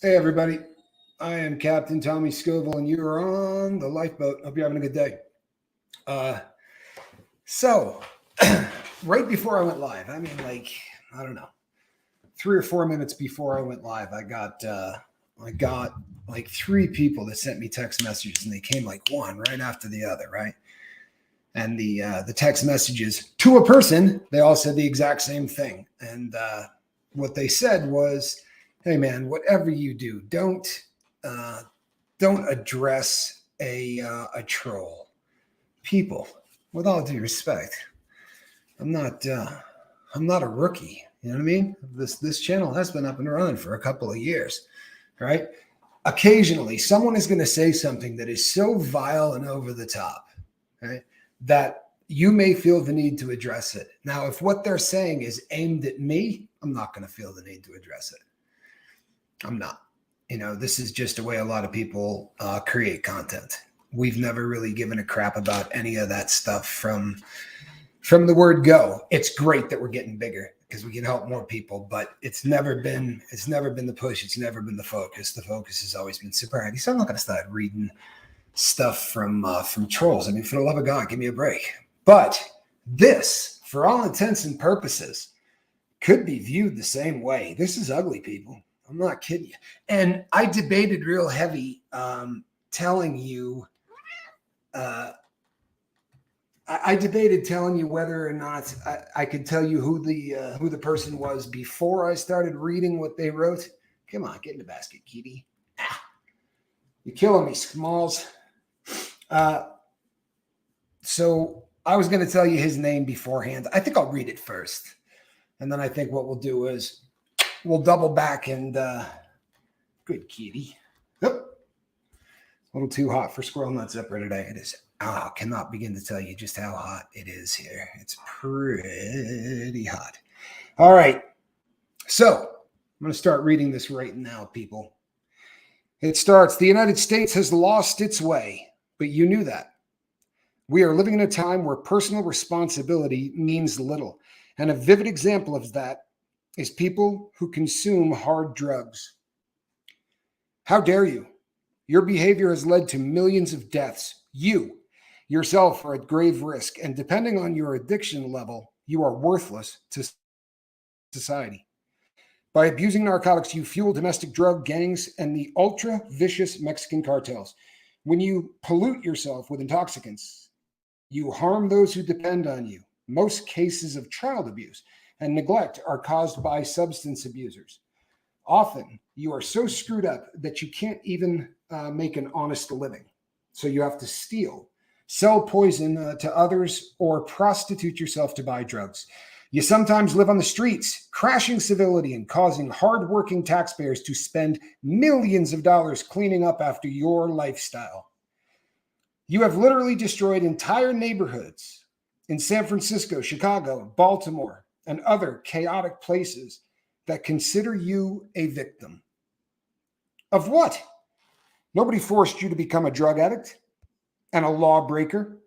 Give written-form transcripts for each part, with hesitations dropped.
Hey, everybody. I am Captain Tommy Scoville, and you are on the lifeboat. Hope you're having a good day. So, right before I went live, I don't know, 3 or 4 minutes before I went live, I got like three people that sent me text messages, and they came like one right after the other, right? And the text messages to a person, they all said the exact same thing. And what they said was, hey man, whatever you do, don't address a troll. People, with all due respect, I'm not a rookie. You know what I mean? This channel has been up and running for a couple of years, right? Occasionally, someone is going to say something that is so vile and over the top, right, that you may feel the need to address it. Now, if what they're saying is aimed at me, I'm not going to feel the need to address it. I'm not. You know, this is just a way a lot of people create content. We've never really given a crap about any of that stuff from the word go. It's great that we're getting bigger because we can help more people, but it's never been the push. It's never been the focus. The focus has always been sobriety. So I'm not going to start reading stuff from trolls. I mean, for the love of God, give me a break. But this, for all intents and purposes, could be viewed the same way. This is ugly, people. I'm not kidding you. And I debated real heavy telling you whether or not I could tell you who the person was before I started reading what they wrote. Come on, get in the basket, Kitty. You're killing me, Smalls. So I was going to tell you his name beforehand. I think I'll read it first. And then I think what we'll do is we'll double back and good kitty. Yep. A little too hot for Squirrel Nut Zipper today. It is. Cannot begin to tell you just how hot it is here. It's pretty hot. All right. So I'm going to start reading this right now, people. It starts, the United States has lost its way, but you knew that. We are living in a time where personal responsibility means little. And a vivid example of that is people who consume hard drugs. How dare you? Your behavior has led to millions of deaths. You, yourself, are at grave risk, and depending on your addiction level, you are worthless to society. By abusing narcotics, you fuel domestic drug gangs and the ultra-vicious Mexican cartels. When you pollute yourself with intoxicants, you harm those who depend on you. Most cases of child abuse and neglect are caused by substance abusers. Often, you are so screwed up that you can't even make an honest living. So you have to steal, sell poison to others, or prostitute yourself to buy drugs. You sometimes live on the streets, crashing civility and causing hardworking taxpayers to spend millions of dollars cleaning up after your lifestyle. You have literally destroyed entire neighborhoods in San Francisco, Chicago, Baltimore, and other chaotic places that consider you a victim. Of what? Nobody forced you to become a drug addict and a lawbreaker.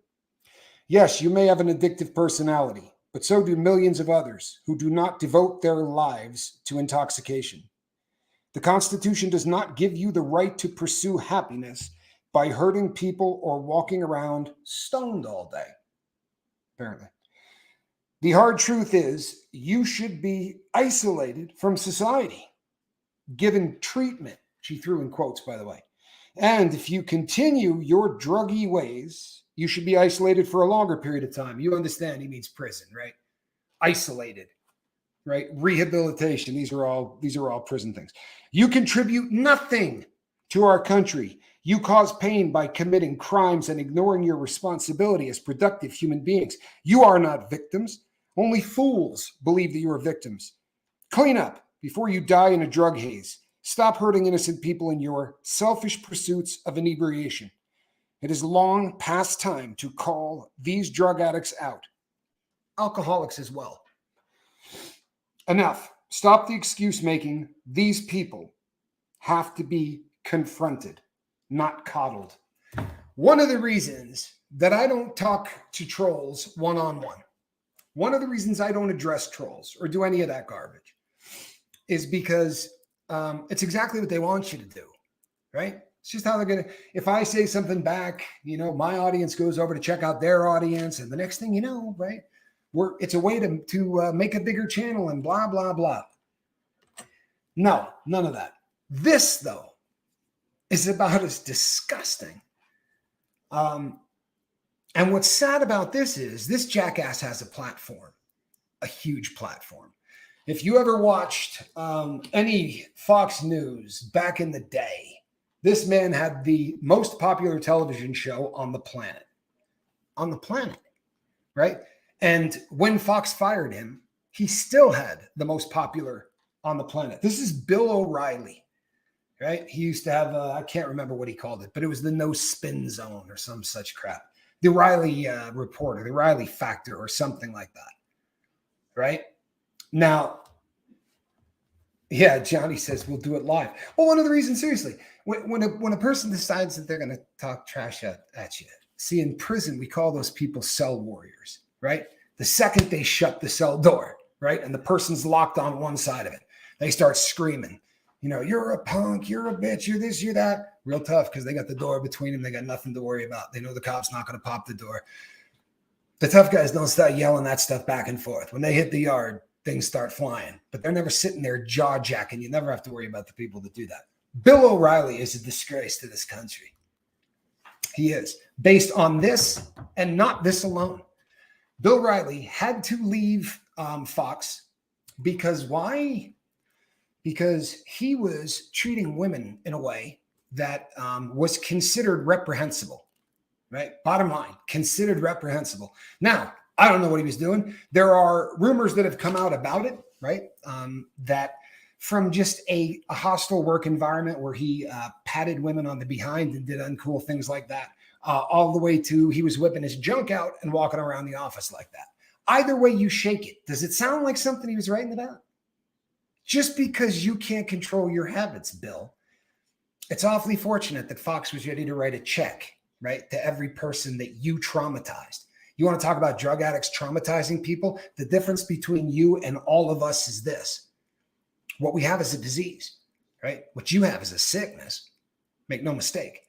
Yes, you may have an addictive personality, but so do millions of others who do not devote their lives to intoxication. The Constitution does not give you the right to pursue happiness by hurting people or walking around stoned all day, apparently. The hard truth is you should be isolated from society, given treatment. She threw in quotes, by the way. And if you continue your druggy ways, you should be isolated for a longer period of time. You understand he means prison, right? Isolated, right? Rehabilitation. These are all prison things. You contribute nothing to our country. You cause pain by committing crimes and ignoring your responsibility as productive human beings. You are not victims. Only fools believe that you are victims. Clean up before you die in a drug haze. Stop hurting innocent people in your selfish pursuits of inebriation. It is long past time to call these drug addicts out. Alcoholics as well. Enough. Stop the excuse making. These people have to be confronted, not coddled. One of the reasons that I don't talk to trolls one-on-one, one of the reasons I don't address trolls or do any of that garbage is because it's exactly what they want you to do, right? It's just how they're going to, if I say something back, my audience goes over to check out their audience. And the next thing you know, right, it's a way to make a bigger channel and blah, blah, blah. No, none of that. This, though, is about as disgusting. And what's sad about this is this jackass has a platform, a huge platform. If you ever watched any Fox News back in the day, this man had the most popular television show on the planet. On the planet, right? And when Fox fired him, he still had the most popular on the planet. This is Bill O'Reilly, right? He used to have, I can't remember what he called it, but it was the no spin zone or some such crap. The O'Reilly Reporter, the O'Reilly Factor or something like that, right? Now, yeah, Johnny says we'll do it live. Well, one of the reasons, seriously, when a person decides that they're going to talk trash at you, see, in prison, we call those people cell warriors, right? The second they shut the cell door, right, and the person's locked on one side of it, they start screaming, you're a punk, you're a bitch, you're this, you're that. Real tough because they got the door between them. They got nothing to worry about. They know the cop's not going to pop the door. The tough guys don't start yelling that stuff back and forth. When they hit the yard, things start flying, but they're never sitting there jaw jacking. You never have to worry about the people that do that. Bill O'Reilly is a disgrace to this country. He is, based on this and not this alone. Bill O'Reilly had to leave Fox because why? Because he was treating women in a way that was considered reprehensible, right? Bottom line, considered reprehensible. Now, I don't know what he was doing. There are rumors that have come out about it, right? That from just a hostile work environment where he patted women on the behind and did uncool things like that, all the way to he was whipping his junk out and walking around the office like that. Either way you shake it, does it sound like something he was writing about? Just because you can't control your habits, Bill, it's awfully fortunate that Fox was ready to write a check, right, to every person that you traumatized. You want to talk about drug addicts traumatizing people? The difference between you and all of us is this. What we have is a disease, right? What you have is a sickness. Make no mistake.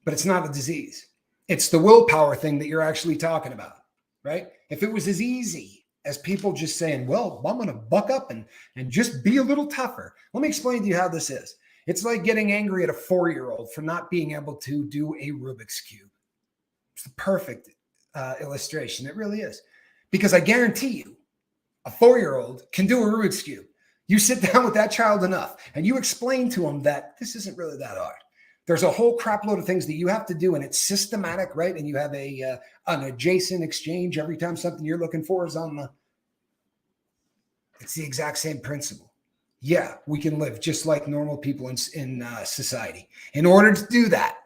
But it's not a disease. It's the willpower thing that you're actually talking about, right? If it was as easy as people just saying, well, I'm going to buck up and just be a little tougher. Let me explain to you how this is. It's like getting angry at a 4-year-old for not being able to do a Rubik's Cube. It's the perfect illustration. It really is. Because I guarantee you, a 4-year-old can do a Rubik's Cube. You sit down with that child enough and you explain to them that this isn't really that hard. There's a whole crap load of things that you have to do, and it's systematic, right? And you have an adjacent exchange every time something you're looking for is on the. It's the exact same principle. Yeah, we can live just like normal people in society. In order to do that,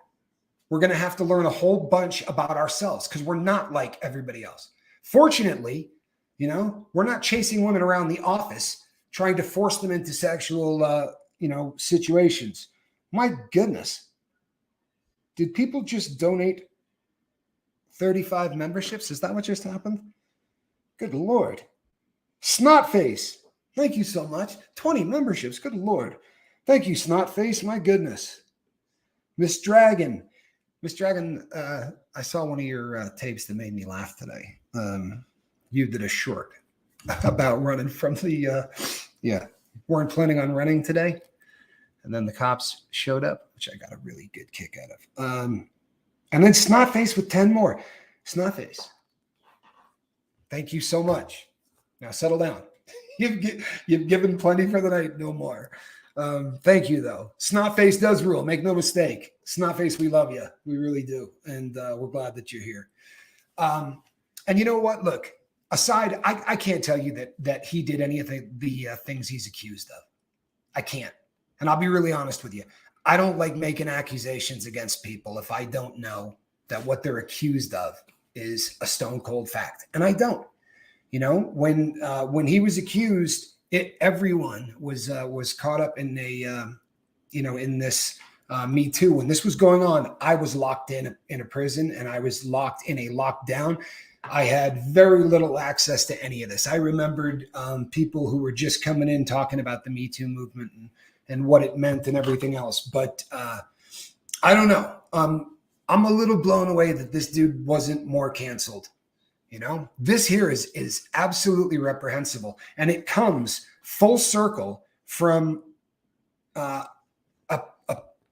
we're going to have to learn a whole bunch about ourselves because we're not like everybody else. Fortunately, we're not chasing women around the office trying to force them into sexual, situations. My goodness. Did people just donate 35 memberships? Is that what just happened? Good Lord. Snotface. Thank you so much. 20 memberships. Good Lord. Thank you, Snotface. My goodness. Miss Dragon. Miss Dragon, I saw one of your tapes that made me laugh today. You did a short about running from the, weren't planning on running today. And then the cops showed up, which I got a really good kick out of. And then Snotface with 10 more. Snotface, thank you so much. Now settle down. You've given plenty for the night, no more. Thank you, though. Snotface does rule. Make no mistake. Snotface, we love you. We really do. And we're glad that you're here. And you know what? Look, aside, I can't tell you that he did any of the things he's accused of. I can't. And I'll be really honest with you. I don't like making accusations against people if I don't know that what they're accused of is a stone cold fact. And I don't. When he was accused, everyone was caught up in in this Me Too. When this was going on, I was locked in a prison and I was locked in a lockdown. I had very little access to any of this. I remembered people who were just coming in talking about the Me Too movement and and what it meant and everything else. But I don't know. I'm a little blown away that this dude wasn't more canceled. You know, this here is absolutely reprehensible, and it comes full circle from a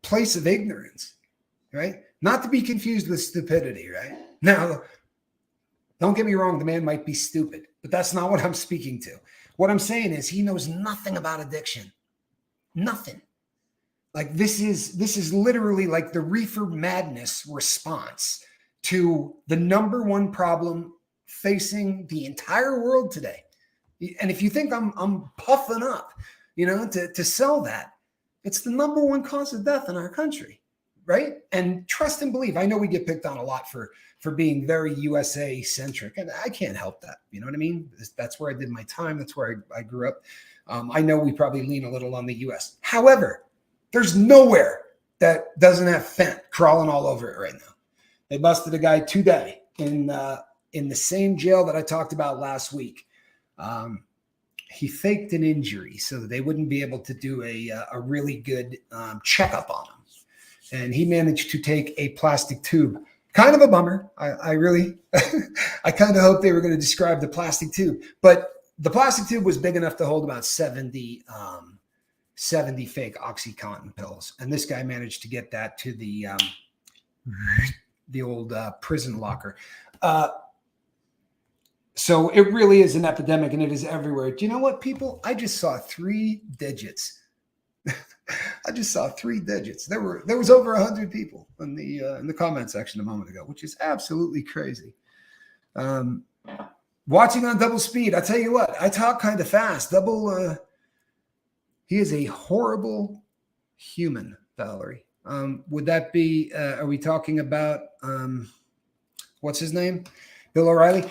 place of ignorance, right? Not to be confused with stupidity, right? Now, don't get me wrong, the man might be stupid, but that's not what I'm speaking to. What I'm saying is he knows nothing about addiction. Nothing. Like this is literally like the reefer madness response to the number one problem facing the entire world today. And if you think I'm puffing up, you know, to sell that, it's the number one cause of death in our country, right? And trust and believe. I know we get picked on a lot for being very USA centric, and I can't help that. You know what I mean? That's where I did my time. That's where I grew up. I know we probably lean a little on the US. However, there's nowhere that doesn't have fent crawling all over it right now. They busted a guy today in the same jail that I talked about last week. He faked an injury so that they wouldn't be able to do a really good checkup on him. And he managed to take a plastic tube. Kind of a bummer. I really, I kind of hoped they were going to describe the plastic tube. But the plastic tube was big enough to hold about 70 fake OxyContin pills. And this guy managed to get that to the old prison locker. So it really is an epidemic, and it is everywhere. Do you know what, people? I just saw 3 digits. I just saw 3 digits. There was over 100 people in the comment section a moment ago, which is absolutely crazy. Watching on double speed. I tell you what, I talk kind of fast. He is a horrible human, Valerie. Would that be? Are we talking about what's his name? Bill O'Reilly.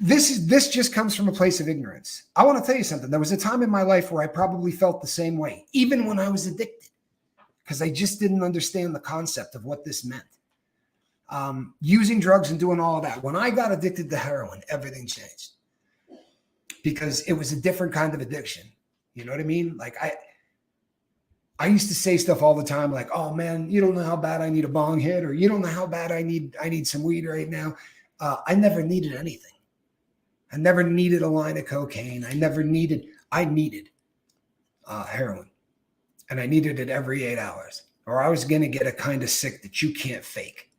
This just comes from a place of ignorance. I want to tell you something. There was a time in my life where I probably felt the same way, even when I was addicted, because I just didn't understand the concept of what this meant. Using drugs and doing all of that. When I got addicted to heroin, everything changed because it was a different kind of addiction. You know what I mean? Like I used to say stuff all the time like, oh man, you don't know how bad I need a bong hit, or you don't know how bad I need some weed right now. I never needed anything. I never needed a line of cocaine. I needed heroin, and I needed it every 8 hours, or I was going to get a kind of sick that you can't fake,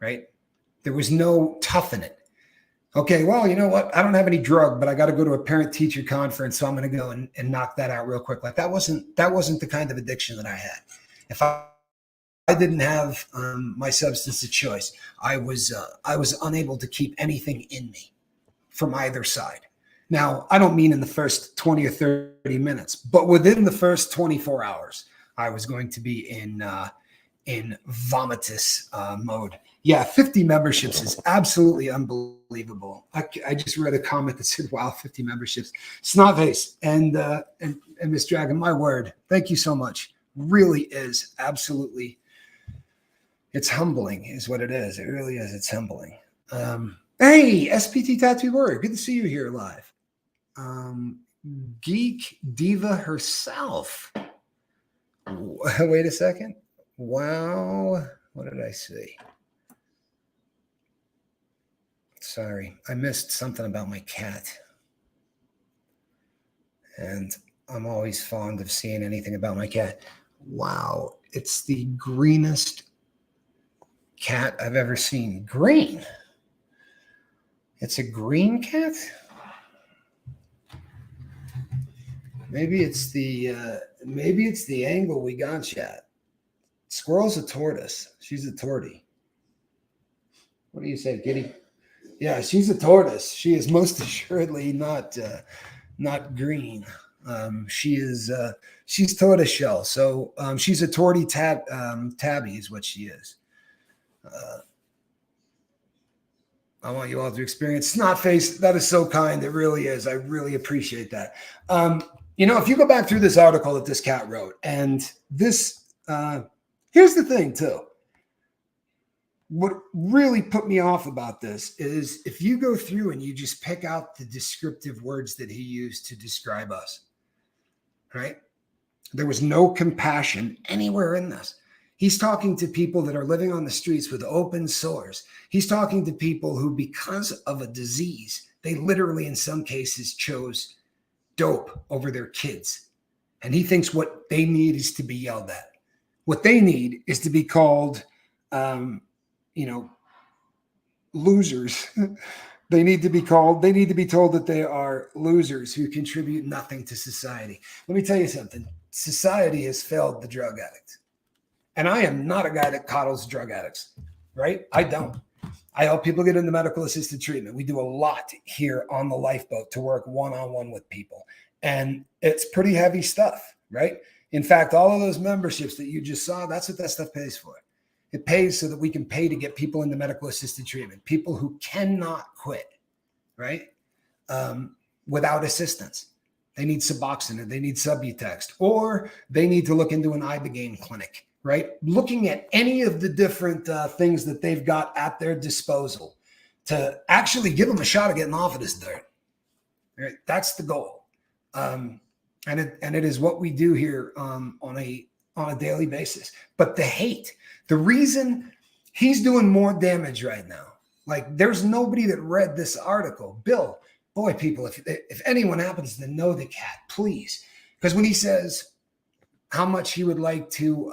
right? There was no tough in it. Okay, well, you know what? I don't have any drug, but I got to go to a parent-teacher conference, so I'm going to go and knock that out real quick. Like that wasn't the kind of addiction that I had. If I didn't have my substance of choice, I was unable to keep anything in me from either side. Now, I don't mean in the first 20 or 30 minutes, but within the first 24 hours, I was going to be in vomitous mode. Yeah, 50 memberships is absolutely unbelievable. I just read a comment that said, wow, 50 memberships. Snotface and Miss Dragon, my word, thank you so much. Really is absolutely, it's humbling is what it is. It really is. It's humbling. Hey, SPT Tattoo Warrior, good to see you here live. Geek Diva herself. Wait a second. Wow. What did I see? Sorry, I missed something about my cat. And I'm always fond of seeing anything about my cat. Wow, it's the greenest cat I've ever seen. Green. It's a green cat? Maybe it's the angle we got, chat. Squirrel's a tortoise. She's a tortie. What do you say, Kitty? Yeah, she's a tortoise. She is most assuredly not green. She's tortoise shell. So she's a tortie tabby is what she is. I want you all to experience Snotface. That is so kind. It really is. I really appreciate that. If you go back through this article that this cat wrote, and this, here's the thing too. What really put me off about this is if you go through and you just pick out the descriptive words that he used to describe us, right? There was no compassion anywhere in this. He's talking to people that are living on the streets with open sores. He's talking to people who, because of a disease, they literally, in some cases, chose dope over their kids. And he thinks what they need is to be yelled at. What they need is to be called, losers. They need to be told that they are losers who contribute nothing to society. Let me tell you something. Society has failed the drug addict. And I am not a guy that coddles drug addicts, right? I don't. I help people get into medical assisted treatment. We do a lot here on the lifeboat to work one-on-one with people. And it's pretty heavy stuff, right? In fact, all of those memberships that you just saw, that's what that stuff pays for. It pays so that we can pay to get people into medical assisted treatment, people who cannot quit, right? Without assistance. They need Suboxone, or they need Subutex, or they need to look into an Ibogaine clinic, right? Looking at any of the different things that they've got at their disposal to actually give them a shot of getting off of this dirt. Right? That's the goal. And it is what we do here on a daily basis. But the hate, the reason he's doing more damage right now, like there's nobody that read this article. Bill, boy, people, if anyone happens to know the cat, please. Because when he says how much he would like to,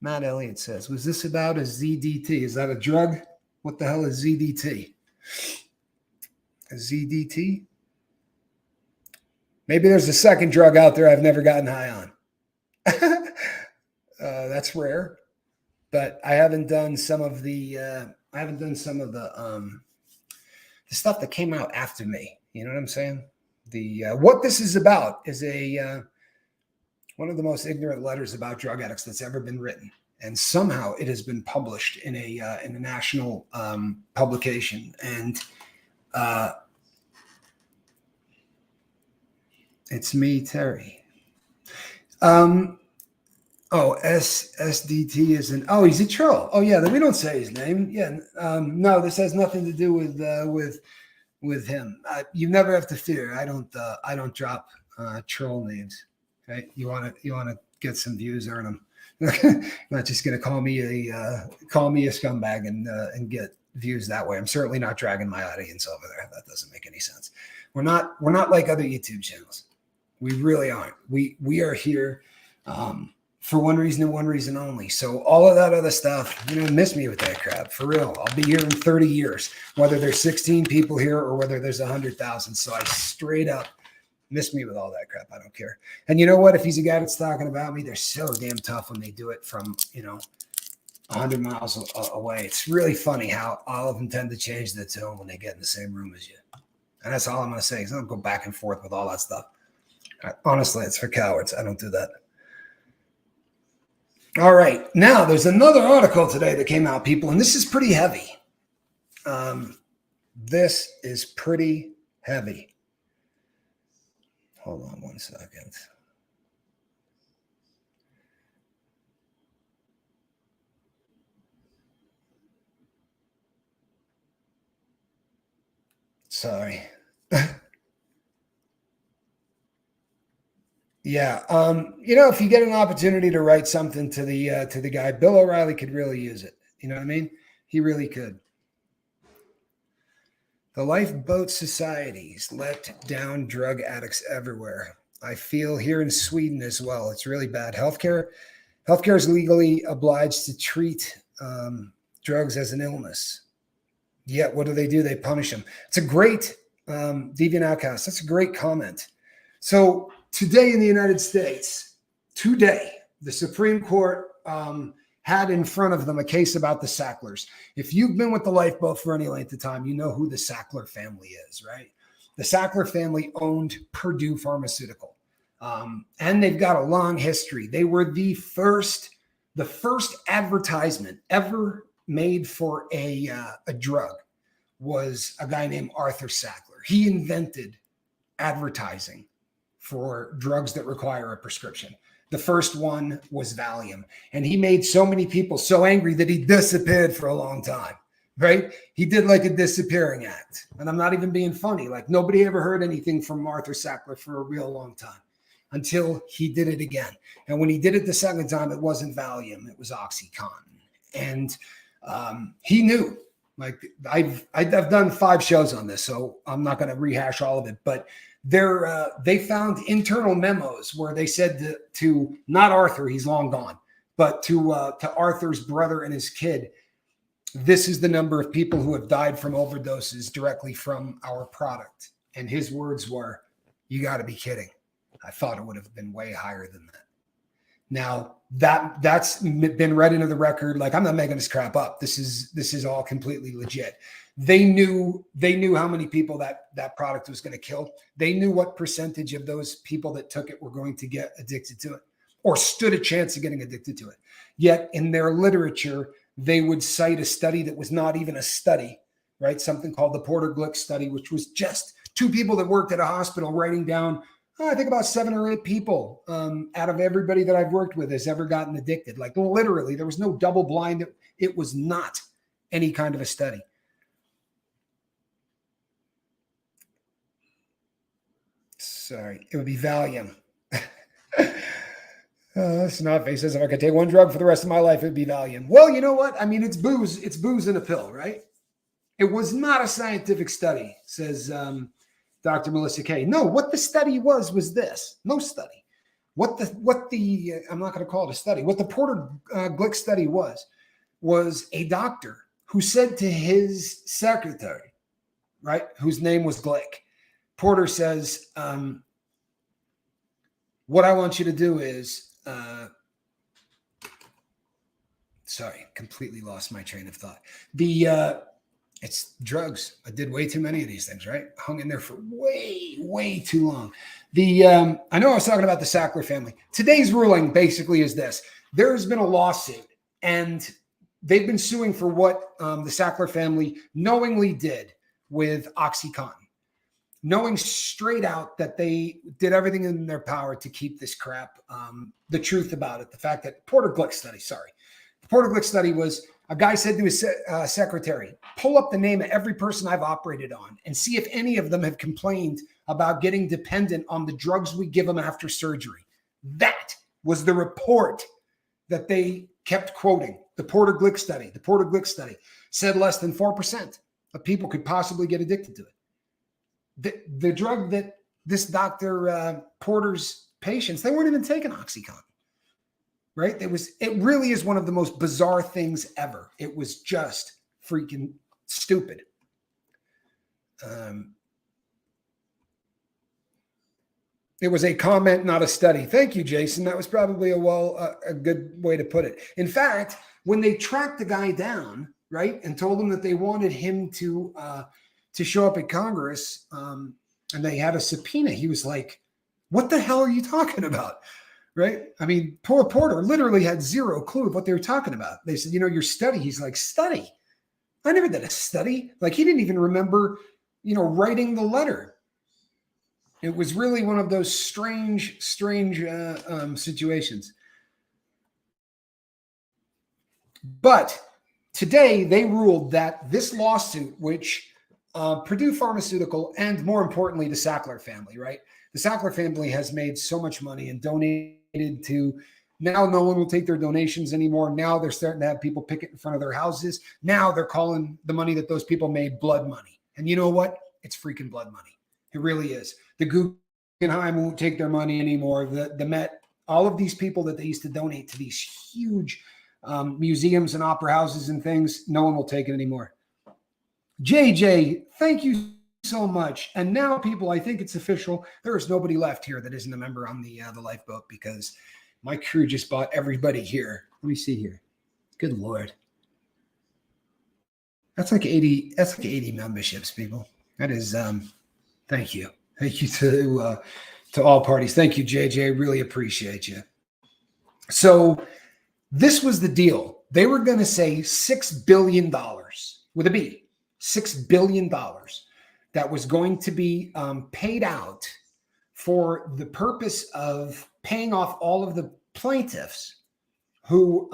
Matt Elliott says, was this about a ZDT? Is that a drug? What the hell is ZDT? A ZDT? Maybe there's a second drug out there I've never gotten high on. That's rare, but I haven't done some of the stuff that came out after me. You know what I'm saying? What this is about is one of the most ignorant letters about drug addicts that's ever been written, and somehow it has been published in a national publication. And it's me, Terry. SDT is he's a troll. Oh yeah, then we don't say his name. Yeah, no, this has nothing to do with him. You never have to fear. I don't drop troll names. Right? You want to get some views, earn them. I'm not just going to call me a scumbag and get views that way. I'm certainly not dragging my audience over there. That doesn't make any sense. We're not like other YouTube channels. We really aren't. We are here for one reason and one reason only. So all of that other stuff, miss me with that crap. For real. I'll be here in 30 years, whether there's 16 people here or whether there's 100,000. So I straight up miss me with all that crap. I don't care. And you know what? If he's a guy that's talking about me, they're so damn tough when they do it from, 100 miles away. It's really funny how all of them tend to change their tone when they get in the same room as you. And that's all I'm going to say. I don't go back and forth with all that stuff. Honestly, it's for cowards. I don't do that. All right. Now, there's another article today that came out, people, and this is pretty heavy. This is pretty heavy. Hold on one second. Sorry. Yeah. If you get an opportunity to write something to the guy, Bill O'Reilly could really use it. You know what I mean? He really could. The Lifeboat Societies let down drug addicts everywhere. I feel here in Sweden as well. It's really bad. Healthcare is legally obliged to treat drugs as an illness. Yet, what do? They punish them. It's a great Deviant Outcast. That's a great comment. So today in the United States, the Supreme Court had in front of them a case about the Sacklers. If you've been with the Lifeboat for any length of time, you know who the Sackler family is, right? The Sackler family owned Purdue Pharmaceutical, and they've got a long history. They were the first advertisement ever made for a drug was a guy named Arthur Sackler. He invented advertising for drugs that require a prescription. The first one was Valium. And he made so many people so angry that he disappeared for a long time, right? He did like a disappearing act. And I'm not even being funny. Like nobody ever heard anything from Arthur Sackler for a real long time. until he did it again. And when he did it the second time, it wasn't Valium, it was OxyContin. And he knew. Like I've done 5 shows on this, so I'm not going to rehash all of it. But they found internal memos where they said to not Arthur, he's long gone, but to Arthur's brother and his kid, this is the number of people who have died from overdoses directly from our product. And his words were, "You got to be kidding. I thought it would have been way higher than that." Now that's been read into the record. Like, I'm not making this crap up. This is all completely legit. They knew how many people that product was going to kill. They knew what percentage of those people that took it were going to get addicted to it or stood a chance of getting addicted to it. Yet in their literature, they would cite a study that was not even a study, right? Something called the Porter-Glick study, which was just 2 people that worked at a hospital writing down, I think about 7 or 8 people out of everybody that I've worked with has ever gotten addicted. Like, literally, there was no double blind. It was not any kind of a study. Sorry, it would be Valium. Snotface says, if I could take one drug for the rest of my life, it'd be Valium. Well, you know what? I mean, it's booze. It's booze in a pill, right? It was not a scientific study, says Dr. Melissa Kay. No, what the study was this. No study. What the I'm not going to call it a study. What the Porter Glick study was a doctor who said to his secretary, right, whose name was Glick. Porter says, what I want you to do is, sorry, completely lost my train of thought. It's drugs. I did way too many of these things, right? Hung in there for way too long. I know I was talking about the Sackler family. Today's ruling basically is this. There's been a lawsuit, and they've been suing for what the Sackler family knowingly did with OxyContin, knowing straight out that they did everything in their power to keep this crap, the truth about it, the fact that the Porter Glick study was, a guy said to his secretary, pull up the name of every person I've operated on and see if any of them have complained about getting dependent on the drugs we give them after surgery. That was the report that they kept quoting. The Porter Glick study said less than 4% of people could possibly get addicted to it. The drug that this Dr. Porter's patients, they weren't even taking OxyContin. Right? It really is one of the most bizarre things ever. It was just freaking stupid. It was a comment, not a study. Thank you, Jason. That was probably a good way to put it. In fact, when they tracked the guy down, right, and told him that they wanted him to show up at Congress, and they had a subpoena, he was like, "What the hell are you talking about?" Right? I mean, poor Porter literally had zero clue of what they were talking about. They said, your study. He's like, study? I never did a study. Like, he didn't even remember, writing the letter. It was really one of those strange situations. But today they ruled that this lawsuit, which Purdue Pharmaceutical and more importantly, the Sackler family, right? The Sackler family has made so much money and donated to, now no one will take their donations anymore. Now they're starting to have people picket in front of their houses. Now they're calling the money that those people made blood money. And you know what? It's freaking blood money. It really is. The Guggenheim won't take their money anymore. The Met, all of these people that they used to donate to these huge museums and opera houses and things, no one will take it anymore. JJ, thank you so much. And now, people, I think it's official. There is nobody left here that isn't a member on the lifeboat, because my crew just bought everybody here. Let me see here. Good Lord. That's like 80. That's like 80 memberships, people. That is. Thank you. Thank you to all parties. Thank you, JJ. Really appreciate you. So this was the deal. They were going to say $6 billion with a B, $6 billion. That was going to be paid out for the purpose of paying off all of the plaintiffs who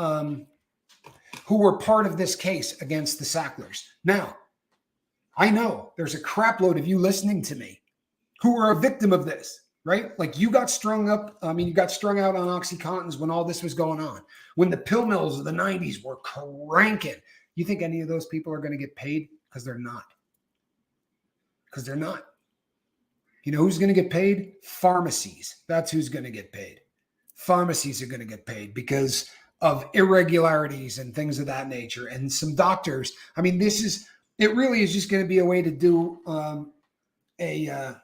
were part of this case against the Sacklers. Now, I know there's a crap load of you listening to me who are a victim of this. right? Like you got strung up. I mean, you got strung out on OxyContins when all this was going on, when the pill mills of the 90s were cranking. You think any of those people are going to get paid? Because they're not. Because they're not. You know who's going to get paid? Pharmacies. That's who's going to get paid. Pharmacies are going to get paid because of irregularities and things of that nature. And some doctors, I mean, it really is just going to be a way to do a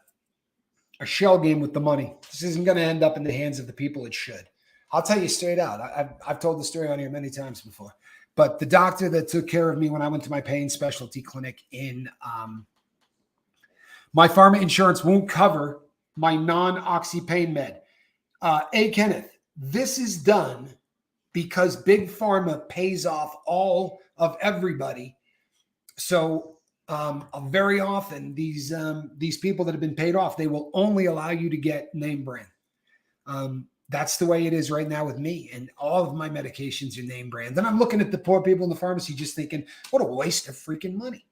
shell game with the money. This isn't going to end up in the hands of the people it should. I'll tell you straight out. I've told the story on here many times before. But the doctor that took care of me when I went to my pain specialty clinic in my pharma insurance won't cover my non-oxy pain med. Kenneth, this is done because big pharma pays off all of everybody. So very often these people that have been paid off, they will only allow you to get name brand. That's the way it is right now with me. And all of my medications are name brand. Then I'm looking at the poor people in the pharmacy just thinking, what a waste of freaking money.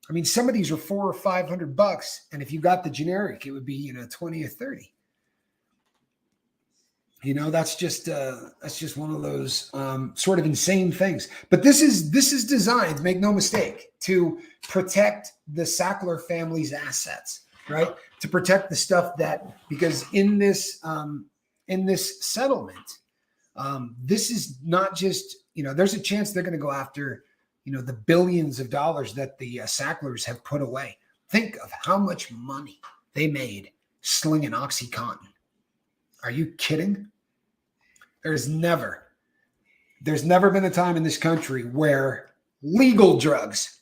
I mean, some of these are $400 or $500. And if you got the generic, it would be, 20 or 30. That's just one of those sort of insane things. But this is designed, make no mistake, to protect the Sackler family's assets, right? To protect the stuff because in this settlement, this is not just, there's a chance they're going to go after, the billions of dollars that the Sacklers have put away. Think of how much money they made slinging OxyContin. Are you kidding? There's never been a time in this country where legal drugs,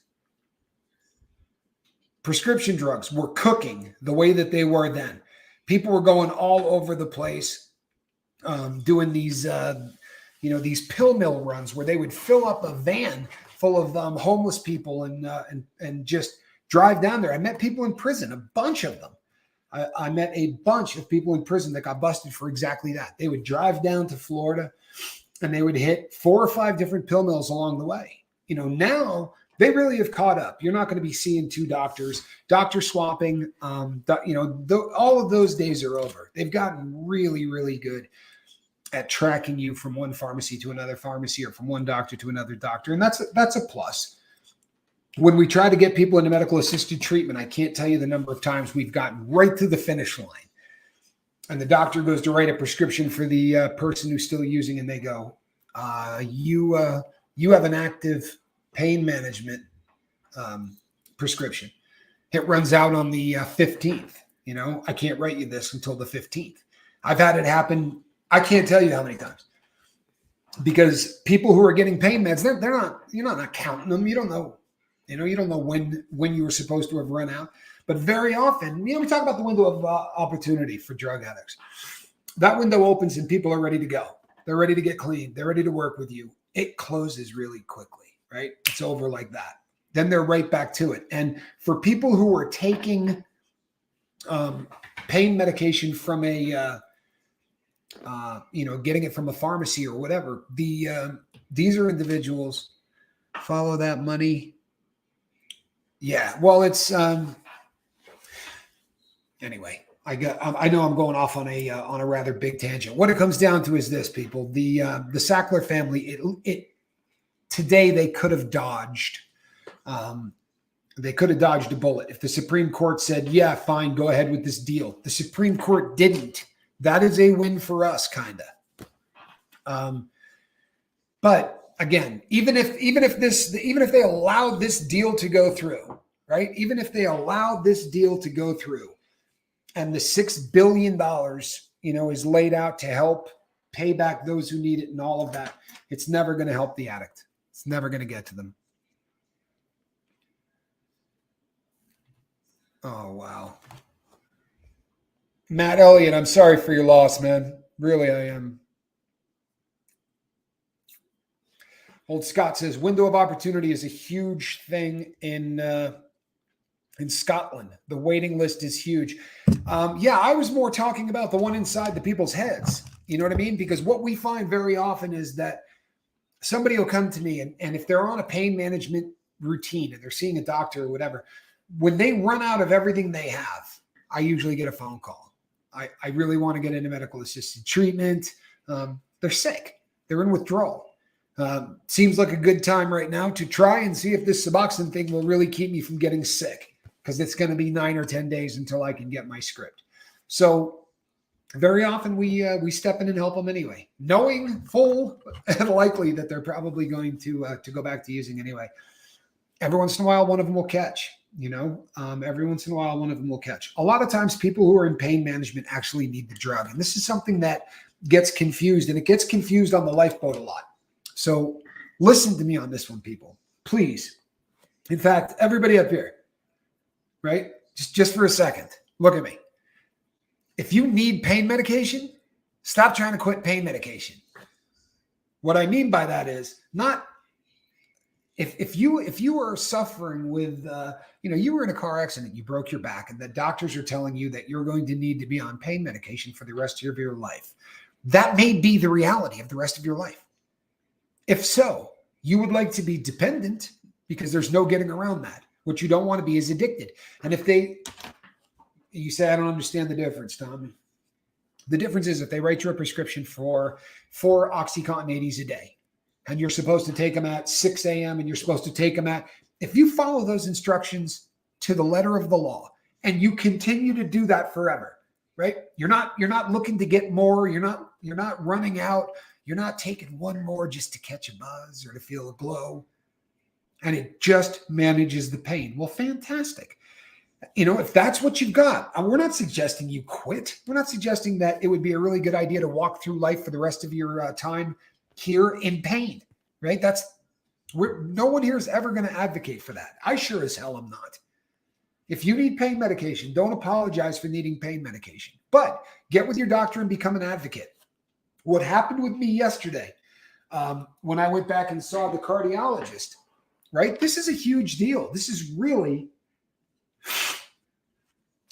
prescription drugs, were cooking the way that they were then. People were going all over the place, doing these, these pill mill runs where they would fill up a van full of homeless people and just drive down there. I met people in prison, a bunch of them. I met a bunch of people in prison that got busted for exactly that. They would drive down to Florida and they would hit 4 or 5 different pill mills along the way. Now they really have caught up. You're not going to be seeing 2 doctors, doctor swapping. All of those days are over. They've gotten really, really good at tracking you from one pharmacy to another pharmacy or from one doctor to another doctor. And that's a plus. When we try to get people into medical assisted treatment, I can't tell you the number of times we've gotten right to the finish line. And the doctor goes to write a prescription for the person who's still using, and they go, you have an active pain management prescription. It runs out on the 15th. I can't write you this until the 15th. I've had it happen. I can't tell you how many times. Because people who are getting pain meds, you're not counting them. You don't know. You don't know when you were supposed to have run out. But very often, we talk about the window of opportunity for drug addicts. That window opens and people are ready to go. They're ready to get clean. They're ready to work with you. It closes really quickly, right? It's over like that. Then they're right back to it. And for people who are taking pain medication from a, getting it from a pharmacy or whatever, these are individuals. Follow that money. Yeah, well, it's anyway. I know I'm going off on a rather big tangent. What it comes down to is this, people: the Sackler family. Today they could have dodged. They could have dodged a bullet if the Supreme Court said, "Yeah, fine, go ahead with this deal." The Supreme Court didn't. That is a win for us, kind of. But again, even if they allowed this deal to go through, right? Even if they allowed this deal to go through, and the $6 billion, is laid out to help pay back those who need it and all of that, it's never going to help the addict. It's never going to get to them. Oh, wow. Matt Elliott, I'm sorry for your loss, man. Really, I am. Old Scott says, window of opportunity is a huge thing in Scotland. The waiting list is huge. Yeah, I was more talking about the one inside the people's heads. You know what I mean? Because what we find very often is that somebody will come to me and if they're on a pain management routine and they're seeing a doctor or whatever, when they run out of everything they have, I usually get a phone call. I really want to get into medical assisted treatment. They're sick. They're in withdrawal. Seems like a good time right now to try and see if this Suboxone thing will really keep me from getting sick, because it's going to be 9 or 10 days until I can get my script. So very often we step in and help them anyway, knowing full and likely that they're probably going to go back to using anyway. Every once in a while, one of them will catch. Every once in a while, one of them will catch. A lot of times, people who are in pain management actually need the drug, and this is something that gets confused, and it gets confused on the lifeboat a lot. So listen to me on this one, people, please. In fact, everybody up here, right? Just for a second, look at me. If you need pain medication, stop trying to quit pain medication. What I mean by that is not if you are suffering with, you were in a car accident, you broke your back, and the doctors are telling you that you're going to need to be on pain medication for the rest of your life. That may be the reality of the rest of your life. If so, you would like to be dependent, because there's no getting around that. What you don't want to be is addicted. And if you say, I don't understand the difference, Tom. The difference is if they write you a prescription for 4 OxyContin 80s a day, and you're supposed to take them at 6 a.m. and you're supposed to take them if you follow those instructions to the letter of the law, and you continue to do that forever, right? You're not looking to get more. You're not running out. You're not taking one more just to catch a buzz or to feel a glow. And it just manages the pain. Well, fantastic. If that's what you've got, we're not suggesting you quit. We're not suggesting that it would be a really good idea to walk through life for the rest of your time here in pain, right? No one here is ever going to advocate for that. I sure as hell am not. If you need pain medication, don't apologize for needing pain medication, but get with your doctor and become an advocate. What happened with me yesterday, when I went back and saw the cardiologist, right? This is a huge deal. This is really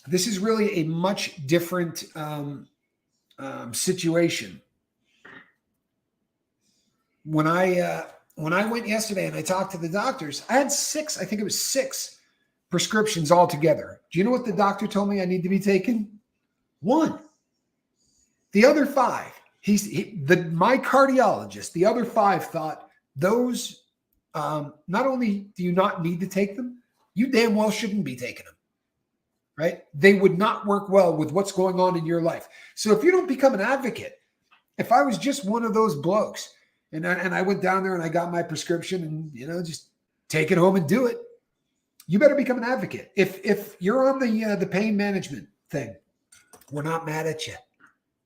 a much different situation. When I went yesterday and I talked to the doctors, I had 6 prescriptions altogether. Do you know what the doctor told me I need to be taking? 1. The other 5, my cardiologist, the other 5 thought those, not only do you not need to take them, you damn well shouldn't be taking them, right? They would not work well with what's going on in your life. So if you don't become an advocate, if I was just one of those blokes and I went down there and I got my prescription and, just take it home and do it, you better become an advocate. If you're on the pain management thing, we're not mad at you,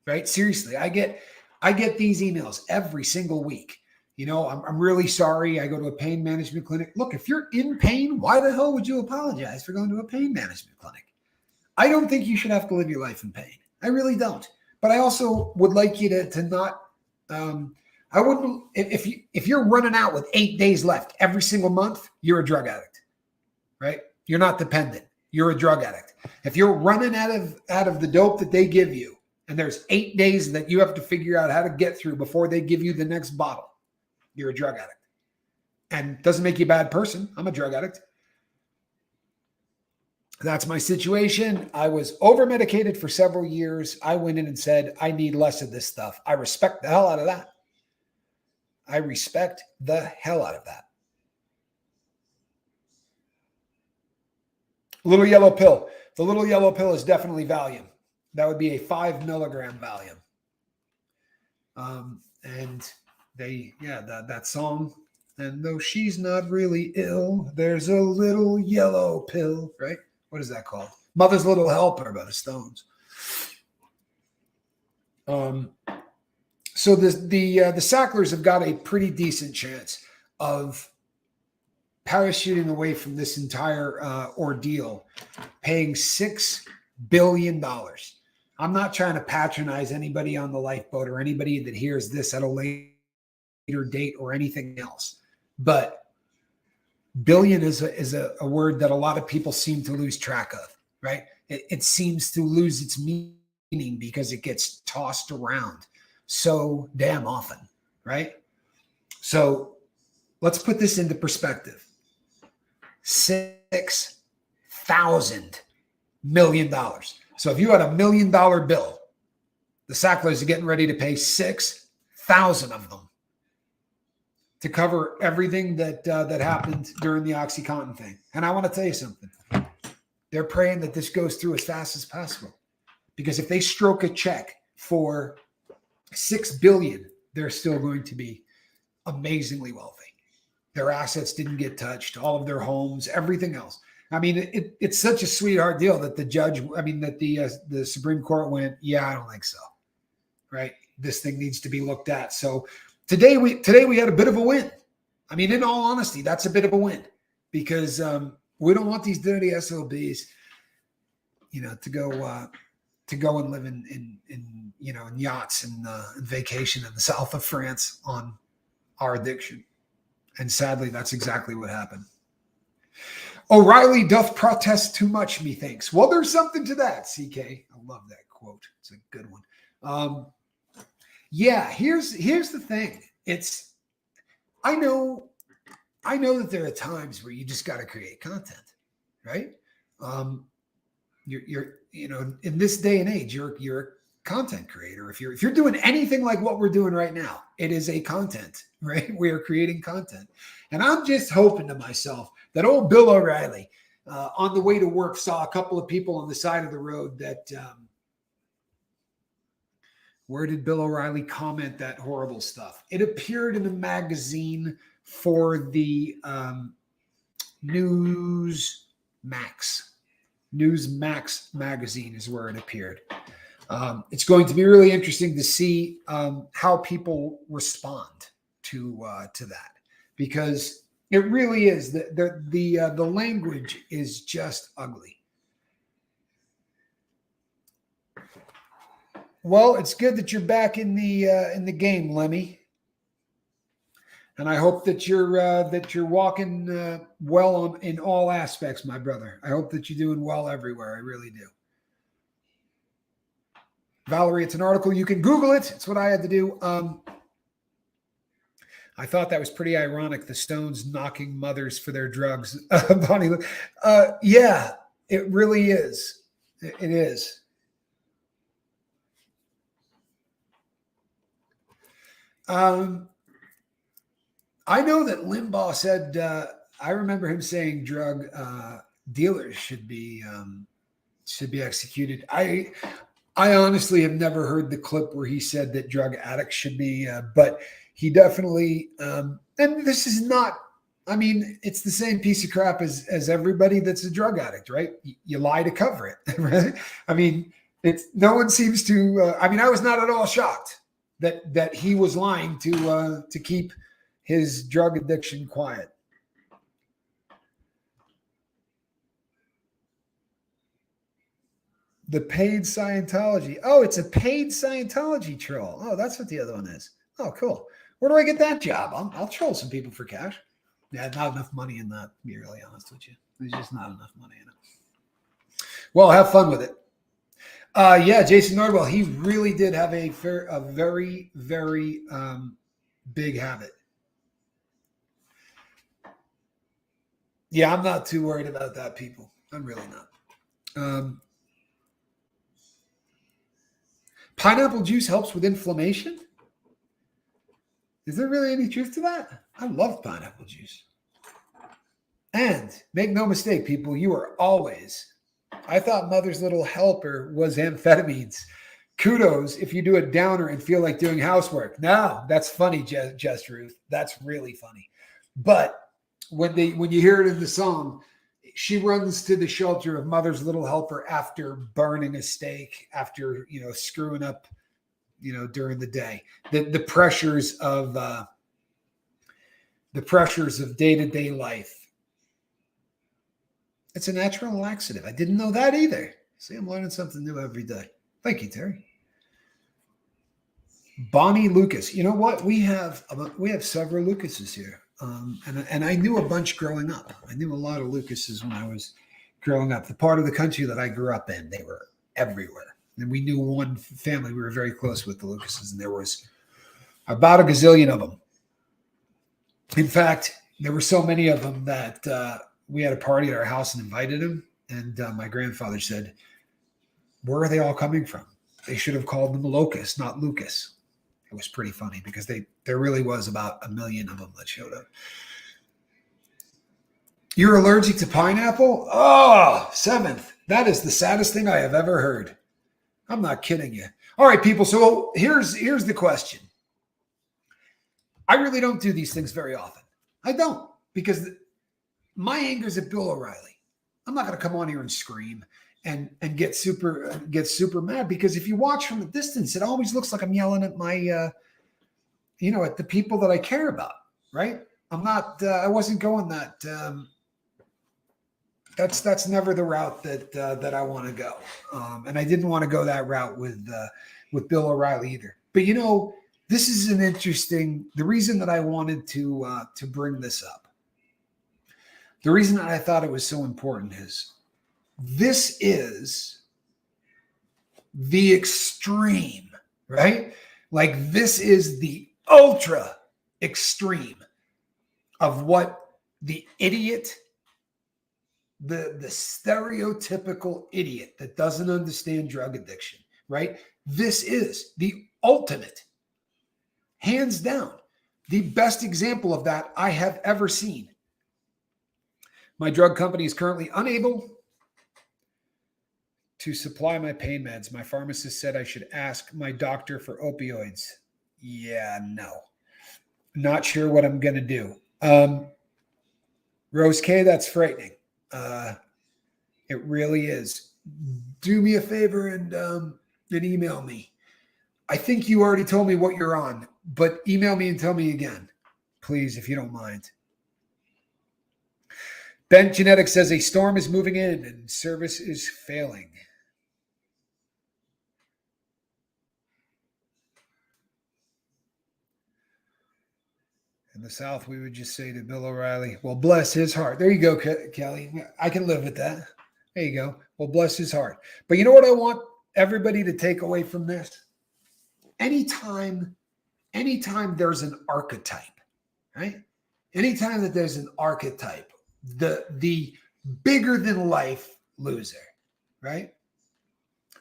right? Seriously, I get these emails every single week. I'm really sorry. I go to a pain management clinic. Look, if you're in pain, why the hell would you apologize for going to a pain management clinic? I don't think you should have to live your life in pain. I really don't. But I also would like you to not, I wouldn't, if you're running out with 8 days left every single month, you're a drug addict, right? You're not dependent. You're a drug addict. If you're running out of the dope that they give you, and there's 8 days that you have to figure out how to get through before they give you the next bottle, you're a drug addict. And doesn't make you a bad person. I'm a drug addict. That's my situation. I was over-medicated for several years. I went in and said, I need less of this stuff. I respect the hell out of that. Little yellow pill. The little yellow pill is definitely Valium. That would be a 5 milligram Valium. And that song. And though she's not really ill, there's a little yellow pill, right? What is that called? Mother's Little Helper by the Stones. So the Sacklers have got a pretty decent chance of parachuting away from this entire ordeal, paying $6 billion. I'm not trying to patronize anybody on the lifeboat or anybody that hears this at a later date or anything else, but billion is a word that a lot of people seem to lose track of, right? It seems to lose its meaning because it gets tossed around so damn often, right? So let's put this into perspective. $6,000 million. So if you had $1 million bill, the Sacklers are getting ready to pay 6,000 of them to cover everything that happened during the OxyContin thing. And I want to tell you something. They're praying that this goes through as fast as possible, because if they stroke a check for $6 billion, they're still going to be amazingly wealthy. Their assets didn't get touched, all of their homes, everything else. I mean, it's such a sweetheart deal that the Supreme Court went, yeah, I don't think so. Right? This thing needs to be looked at. So today we had a bit of a win. I mean, in all honesty, that's a bit of a win, because we don't want these dirty SOBs, to go and live in yachts and vacation in the south of France on our addiction. And sadly, that's exactly what happened. O'Reilly doth protest too much, methinks. Well, there's something to that, CK. I love that quote. It's a good one. Yeah, here's the thing. I know that there are times where you just got to create content, right? You're in this day and age, you're a content creator. If you're doing anything like what we're doing right now, it is a content, right? We are creating content. And I'm just hoping to myself that old Bill O'Reilly on the way to work saw a couple of people on the side of the road that where did Bill O'Reilly comment that horrible stuff? It appeared in a magazine for the Newsmax magazine is where it appeared. It's going to be really interesting to see how people respond to that, because it really is the language is just ugly. Well, it's good that you're back in the game, Lemmy, and I hope that you're walking well in all aspects, my brother. I hope that you're doing well everywhere. I really do. Valerie, it's an article. You can Google it. It's what I had to do. I thought that was pretty ironic. The Stones knocking mothers for their drugs. Bonnie, yeah, it really is. It is. I know that Limbaugh said, I remember him saying drug dealers should be executed. I honestly have never heard the clip where he said that drug addicts should be, but he definitely, and this is not, I mean, it's the same piece of crap as everybody that's a drug addict, right? You lie to cover it, right? I mean, no one seems to, I was not at all shocked that he was lying to keep his drug addiction quiet. The paid Scientology. Oh, it's a paid Scientology troll. Oh, that's what the other one is. Oh, cool. Where do I get that job? I'll troll some people for cash. Yeah, not enough money in that, to be really honest with you. There's just not enough money in it. Well, have fun with it. Yeah, Jason Nordwell, he really did have a very, very big habit. Yeah, I'm not too worried about that, people. I'm really not. Pineapple juice helps with inflammation? Is there really any truth to that? I love pineapple juice. And make no mistake, people, you are always, I thought Mother's Little Helper was amphetamines. Kudos if you do a downer and feel like doing housework. No, that's funny, Jess Ruth. That's really funny. But when you hear it in the song, she runs to the shelter of Mother's Little Helper after burning a steak, after, screwing up, during the day. The pressures of day-to-day life. It's a natural laxative. I didn't know that either. See, I'm learning something new every day. Thank you, Terry. Bonnie Lucas. You know what? We have several Lucases here. And I knew a bunch growing up. I knew a lot of Lucases when I was growing up. The part of the country that I grew up in, they were everywhere. And we knew one family we were very close with, the Lucases, and there was about a gazillion of them. In fact, there were so many of them that we had a party at our house and invited them. And my grandfather said, where are they all coming from? They should have called them Locust, not Lucas. It was pretty funny because there really was about 1 million of them that showed up. You're allergic to pineapple? Oh, 7th. That is the saddest thing I have ever heard. I'm not kidding you. All right, people. So here's the question. I really don't do these things very often. I don't, because my anger's at Bill O'Reilly. I'm not going to come on here and scream and get super mad, because if you watch from a distance, it always looks like I'm yelling at my, at the people that I care about, right? I'm not. I wasn't going that. That's never the route that I want to go, and I didn't want to go that route with Bill O'Reilly either. But this is an interesting. The reason that I wanted to bring this up, the reason that I thought it was so important is this is the extreme, right? Like, this is the ultra extreme of what the idiot, the stereotypical idiot that doesn't understand drug addiction, right? This is the ultimate, hands down, the best example of that I have ever seen. My drug company is currently unable to supply my pain meds. My pharmacist said I should ask my doctor for opioids. Yeah, no. Not sure what I'm going to do. Rose K, that's frightening. It really is. Do me a favor and email me. I think you already told me what you're on, but email me and tell me again, please, if you don't mind. Bent Genetics says a storm is moving in and service is failing. In the South, we would just say to Bill O'Reilly, well, bless his heart. There you go, Kelly. I can live with that. There you go. Well, bless his heart. But you know what I want everybody to take away from this? Anytime there's an archetype, right? Anytime that there's an archetype, the bigger than life loser, right?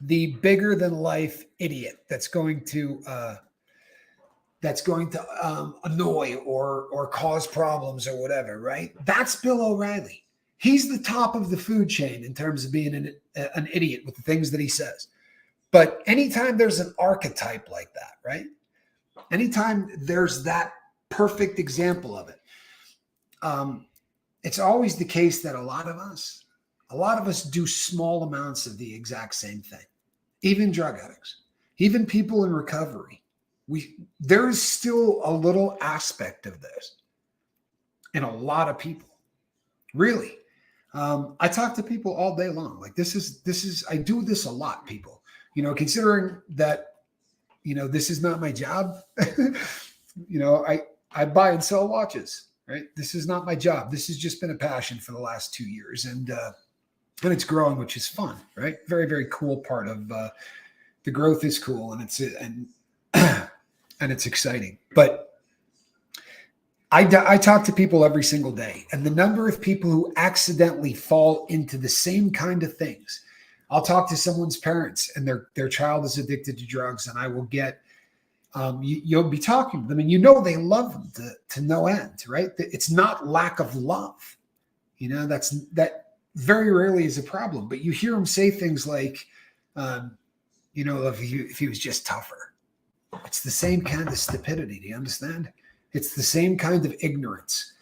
The bigger than life idiot that's going to annoy or cause problems or whatever, right? That's Bill O'Reilly. He's the top of the food chain in terms of being an idiot with the things that he says. But anytime there's an archetype like that, right? Anytime there's that perfect example of it, it's always the case that a lot of us do small amounts of the exact same thing. Even drug addicts, even people in recovery. There is still a little aspect of this in a lot of people. Really. I talk to people all day long. Like, this is, I do this a lot, people, considering that, this is not my job. I buy and sell watches, right? This is not my job. This has just been a passion for the last 2 years, and it's growing, which is fun, right? Very, very cool part of the growth is cool, and it's exciting. But I talk to people every single day, and the number of people who accidentally fall into the same kind of things. I'll talk to someone's parents, and their child is addicted to drugs, and I will get you'll be talking to them, and they love them to no end, right? It's not lack of love, that very rarely is a problem. But you hear them say things like, if he was just tougher. It's the same kind of stupidity. Do you understand? It's the same kind of ignorance.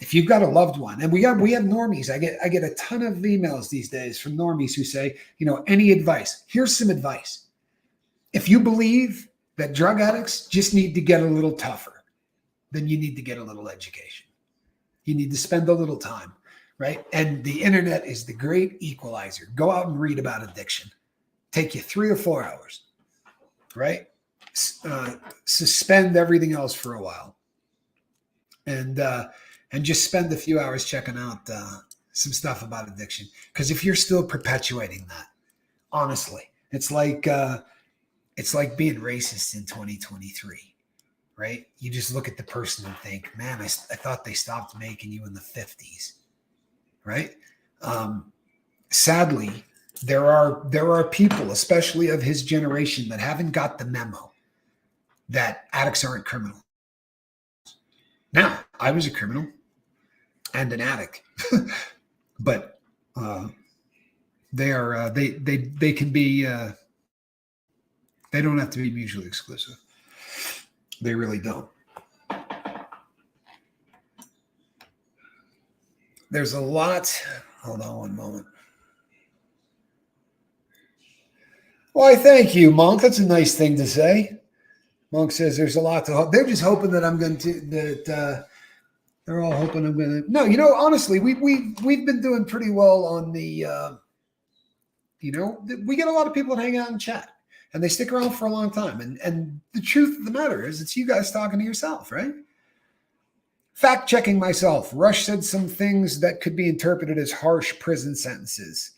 If you've got a loved one, and we have normies. I get a ton of emails these days from normies who say, any advice? Here's some advice. If you believe that drug addicts just need to get a little tougher, then you need to get a little education. You need to spend a little time, right? And the internet is the great equalizer. Go out and read about addiction. Take you 3 or 4 hours, right? Suspend everything else for a while, and just spend a few hours checking out some stuff about addiction. Because if you're still perpetuating that, honestly, it's like being racist in 2023, right? You just look at the person and think, man, I thought they stopped making you in the 50s, right? Sadly, There are people, especially of his generation, that haven't got the memo that addicts aren't criminals. Now, I was a criminal and an addict, but they are they can be they don't have to be mutually exclusive. They really don't. There's a lot. Hold on one moment. Why, thank you, Monk. That's a nice thing to say. Monk says there's a lot to hope. They're just hoping that I'm going to, they're all hoping I'm going to. No, honestly, we've been doing pretty well on the, we get a lot of people that hang out and chat, and they stick around for a long time. And the truth of the matter is, it's you guys talking to yourself, right? Fact checking myself. Rush said some things that could be interpreted as harsh prison sentences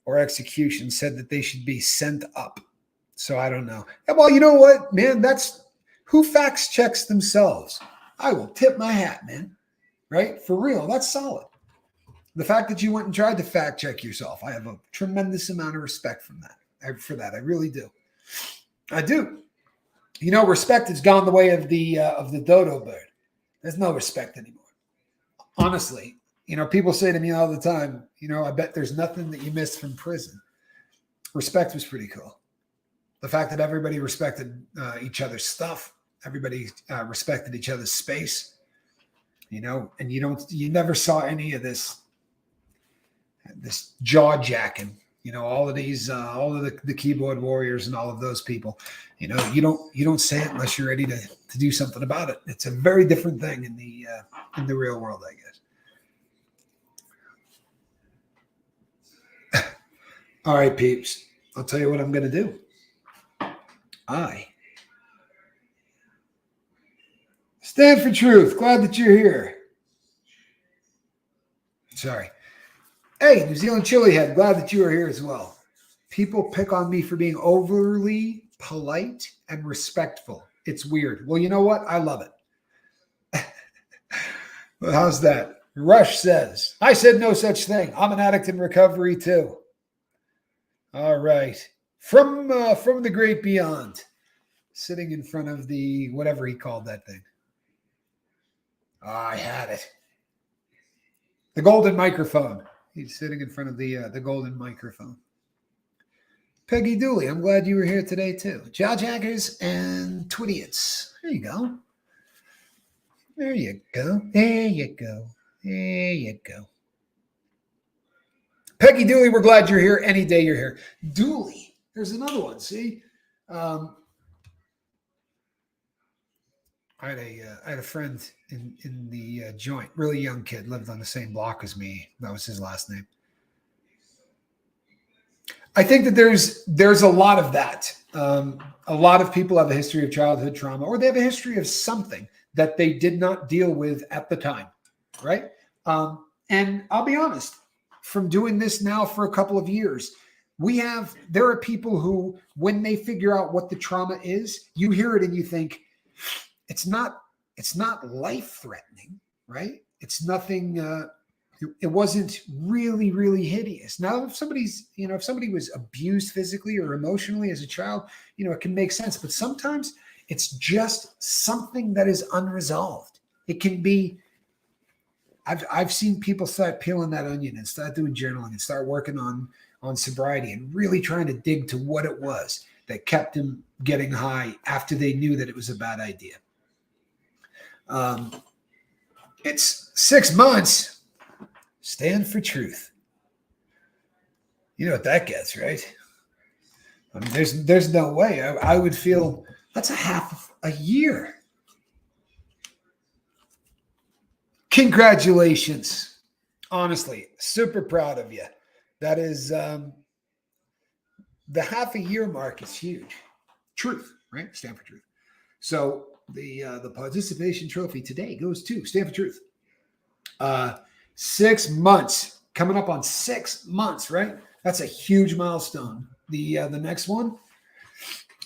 or execution, said that they should be sent up. So I don't know. Well, you know what, man? That's who facts checks themselves. I will tip my hat, man. Right? For real. That's solid. The fact that you went and tried to fact check yourself, I have a tremendous amount of respect for that. I really do. I do. Respect has gone the way of the dodo bird. There's no respect anymore. Honestly, people say to me all the time, I bet there's nothing that you missed from prison. Respect was pretty cool. The fact that everybody respected each other's stuff, everybody respected each other's space, and you never saw any of this jaw jacking, all of these, all of the keyboard warriors and all of those people, you don't say it unless you're ready to do something about it. It's a very different thing in the real world, I guess. All right, peeps, I'll tell you what I'm going to do. I stand for truth. Glad that you're here. Sorry. Hey, New Zealand Chili Head. Glad that you are here as well. People pick on me for being overly polite and respectful. It's weird. Well, you know what? I love it. Well, how's that? Rush says, I said no such thing. I'm an addict in recovery too. All right. From the great beyond, sitting in front of the, whatever he called that thing. Oh, I had it. The golden microphone. He's sitting in front of the golden microphone. Peggy Dooley, I'm glad you were here today too. Jaw Jackers and Twidiots. There you go. There you go. There you go. There you go. Peggy Dooley, we're glad you're here. Any day you're here. Dooley. There's another one. See, I had a friend in the joint, really young kid, lived on the same block as me. That was his last name. I think that there's a lot of that. A lot of people have a history of childhood trauma, or they have a history of something that they did not deal with at the time, right? And I'll be honest, from doing this now for a couple of years, there are people who, when they figure out what the trauma is, you hear it and you think, it's not life-threatening, right? It's nothing, it wasn't really, really hideous. Now, if somebody was abused physically or emotionally as a child, it can make sense. But sometimes it's just something that is unresolved. It can be, I've seen people start peeling that onion and start doing journaling and start working on sobriety and really trying to dig to what it was that kept them getting high after they knew that it was a bad idea. It's 6 months. Stand for truth. You know what that gets, right? I mean, there's no way I would feel that's a half of a year. Congratulations. Honestly, super proud of you. That is the half a year mark is huge. Truth, right? Stand for truth. So the participation trophy today goes to Stand for Truth. 6 months, coming up on 6 months, right? That's a huge milestone. The next one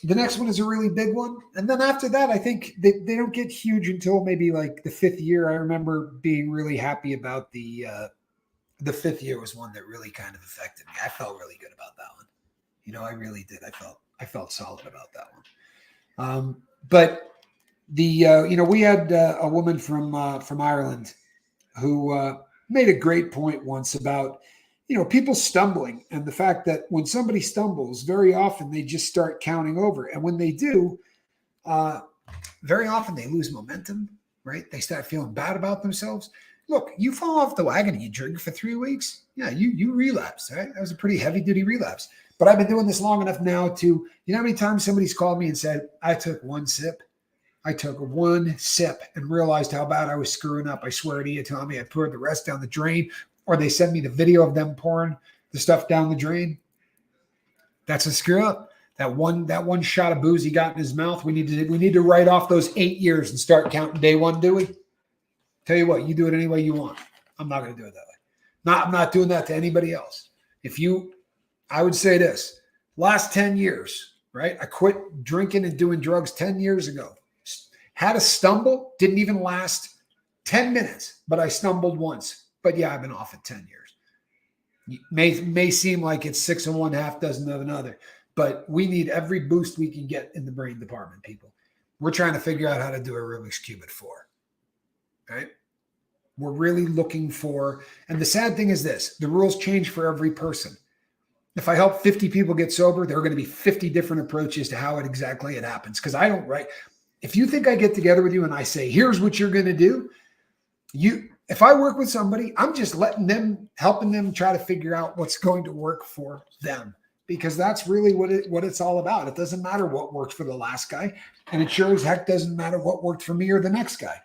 is a really big one. And then after that, I think they don't get huge until maybe like the 5th year. I remember being really happy about the The 5th year was one that really kind of affected me. I felt really good about that one. I really did. I felt solid about that one. But we had a woman from Ireland who made a great point once about, people stumbling, and the fact that when somebody stumbles, very often they just start counting over. And when they do, very often they lose momentum, right? They start feeling bad about themselves. Look, you fall off the wagon and you drink for 3 weeks. Yeah, you relapse, right? That was a pretty heavy duty relapse. But I've been doing this long enough now to, how many times somebody's called me and said, I took one sip. I took one sip and realized how bad I was screwing up. I swear to you, Tommy, I poured the rest down the drain. Or they send me the video of them pouring the stuff down the drain. That's a screw up. That one shot of booze he got in his mouth. We need to write off those 8 years and start counting day one, do we? Tell you what, you do it any way you want. I'm not going to do it that way. I'm not doing that to anybody else. I would say this, last 10 years, right? I quit drinking and doing drugs 10 years ago. Had a stumble, didn't even last 10 minutes, but I stumbled once. But yeah, I've been off it 10 years. May seem like it's 6 and 1/2 dozen of another, but we need every boost we can get in the brain department, people. We're trying to figure out how to do a Rubik's Cube at 4. Right? We're really looking for, and the sad thing is this, the rules change for every person. If I help 50 people get sober, there are going to be 50 different approaches to how it happens. Because I don't write. If you think I get together with you and I say, here's what you're going to do, if I work with somebody, I'm just helping them try to figure out what's going to work for them. Because that's really what it's all about. It doesn't matter what worked for the last guy. And it sure as heck doesn't matter what worked for me or the next guy.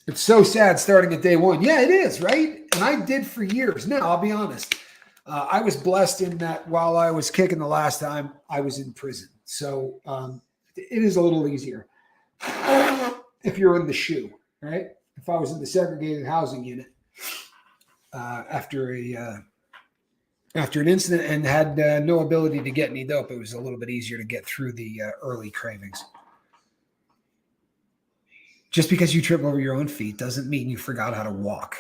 It's so sad starting at day one. Yeah, it is, right? And I did for years. Now, I'll be honest. I was blessed in that while I was kicking the last time, I was in prison. So it is a little easier if you're in the shoe, right? If I was in the segregated housing unit after an incident and had no ability to get any dope, it was a little bit easier to get through the early cravings. Just because you trip over your own feet doesn't mean you forgot how to walk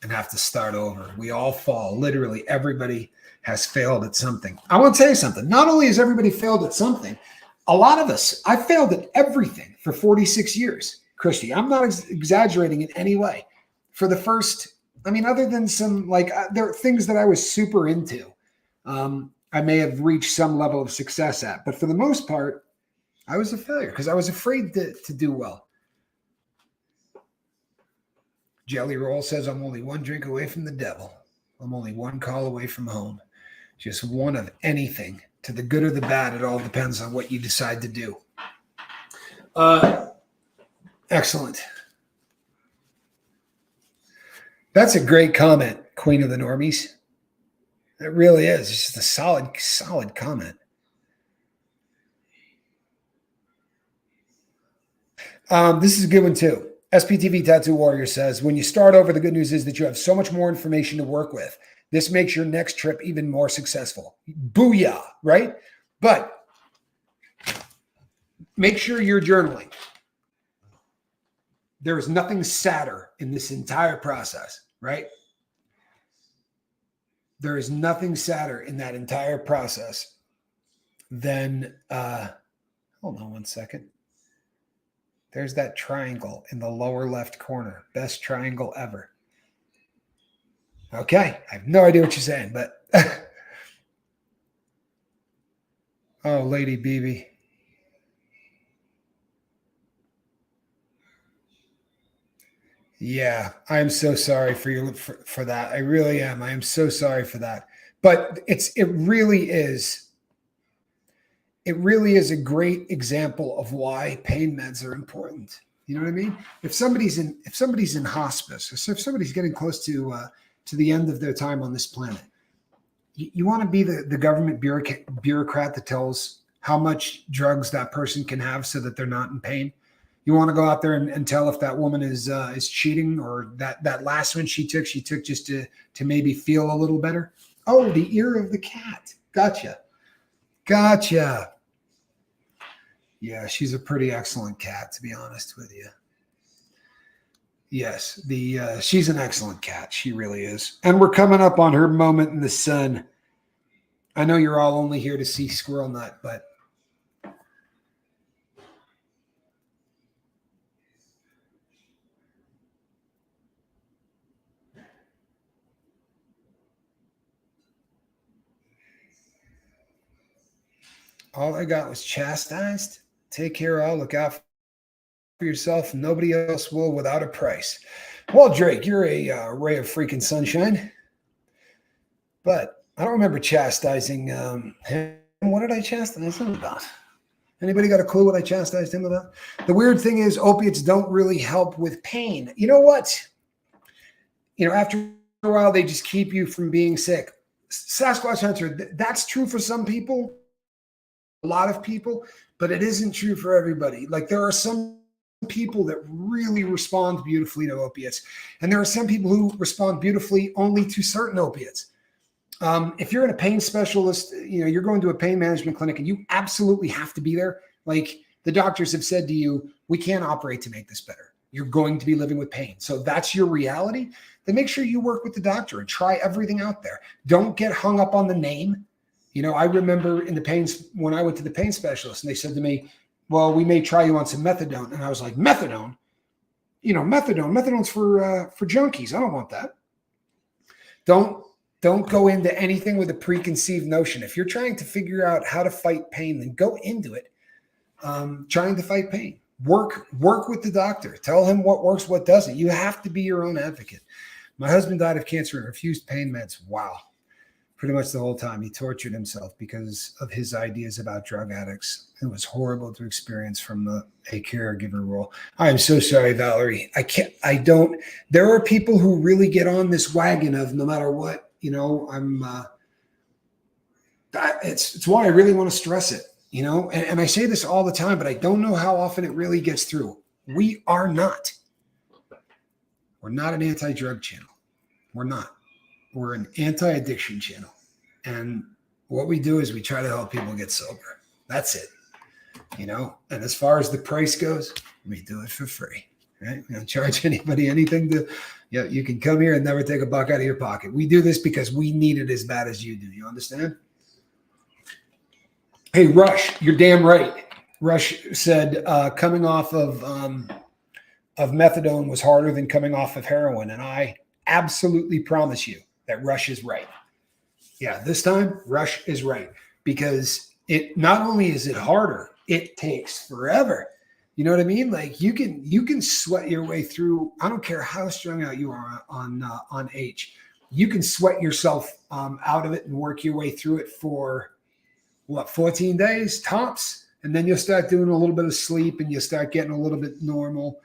and have to start over. We all fall. Literally, everybody has failed at something. I want to tell you something. Not only has everybody failed at something, a lot of us, I failed at everything for 46 years, Christy. I'm not exaggerating in any way. For the first, other than some, there are things that I was super into. I may have reached some level of success at, but for the most part, I was a failure because I was afraid to do well. Jelly Roll says, I'm only one drink away from the devil. I'm only one call away from home. Just one of anything. To the good or the bad, it all depends on what you decide to do. Excellent. That's a great comment, Queen of the Normies. It really is. It's just a solid comment. This is a good one, too. SPTV Tattoo Warrior says, when you start over, the good news is that you have so much more information to work with. This makes your next trip even more successful. Booyah, right? But make sure you're journaling. There is nothing sadder in this entire process, right? There is nothing sadder in that entire process than, hold on one second. There's that triangle in the lower left corner. Best triangle ever. Okay. I have no idea what you're saying, but. Oh, Lady BB. Yeah, I'm so sorry for that. I really am. I am so sorry for that. But it really is a great example of why pain meds are important. You know what I mean? If somebody's in hospice, or if somebody's getting close to the end of their time on this planet, you want to be the government bureaucrat that tells how much drugs that person can have so that they're not in pain. You want to go out there and tell if that woman is cheating, or that last one she took just to maybe feel a little better. Oh, the ear of the cat. Gotcha. Yeah, she's a pretty excellent cat, to be honest with you. Yes, she's an excellent cat. She really is. And we're coming up on her moment in the sun. I know you're all only here to see Squirrel Nut, but all I got was chastised. Take care, all. Look out for yourself. Nobody else will without a price. Well, Drake, you're a ray of freaking sunshine. But I don't remember chastising him. What did I chastise him about? Anybody got a clue what I chastised him about? The weird thing is opiates don't really help with pain. You know what? After a while, they just keep you from being sick. Sasquatch Hunter, that's true for some people, a lot of people, but it isn't true for everybody. Like there are some people that really respond beautifully to opiates, and there are some people who respond beautifully only to certain opiates. If you're in a pain specialist, you're going to a pain management clinic and you absolutely have to be there. Like the doctors have said to you, we can't operate to make this better. You're going to be living with pain. So that's your reality. Then make sure you work with the doctor and try everything out there. Don't get hung up on the name. I remember when I went to the pain specialist and they said to me, well, we may try you on some methadone. And I was like, methadone? Methadone's for junkies. I don't want that. Don't go into anything with a preconceived notion. If you're trying to figure out how to fight pain, then go into it trying to fight pain. Work with the doctor. Tell him what works, what doesn't. You have to be your own advocate. My husband died of cancer and refused pain meds. Wow. Pretty much the whole time he tortured himself because of his ideas about drug addicts. It was horrible to experience from a caregiver role. I am so sorry, Valerie. There are people who really get on this wagon of no matter what, it's why I really want to stress it, and I say this all the time, but I don't know how often it really gets through. We're not an anti-drug channel. We're not. We're an anti-addiction channel. And what we do is we try to help people get sober. That's it. And as far as the price goes, we do it for free, right? We don't charge anybody anything you can come here and never take a buck out of your pocket. We do this because we need it as bad as you do. You understand? Hey, Rush, you're damn right. Rush said coming off of methadone was harder than coming off of heroin. And I absolutely promise you that Rush is right. Yeah, this time Rush is right because it not only is it harder, it takes forever. You know what I mean? Like you can sweat your way through. I don't care how strung out you are on H. You can sweat yourself out of it and work your way through it for 14 days tops, and then you'll start doing a little bit of sleep and you'll start getting a little bit normal.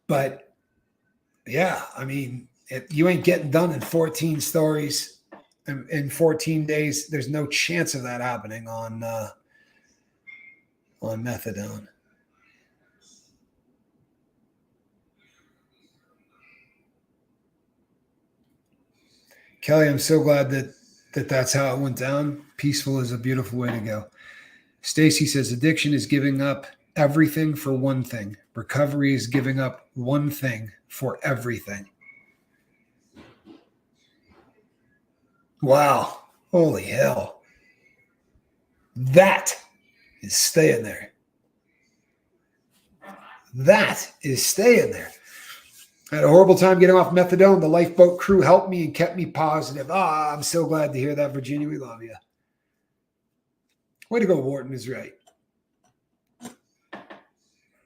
But yeah, I mean, you ain't getting done in 14 stories in 14 days. There's no chance of that happening on methadone. Kelly, I'm so glad that's how it went down. Peaceful is a beautiful way to go. Stacy says addiction is giving up everything for one thing. Recovery is giving up one thing for everything. Wow. Holy hell. That is staying there. That is staying there. I had a horrible time getting off methadone. The lifeboat crew helped me and kept me positive. I'm so glad to hear that, Virginia. We love you. Way to go, Wharton is right.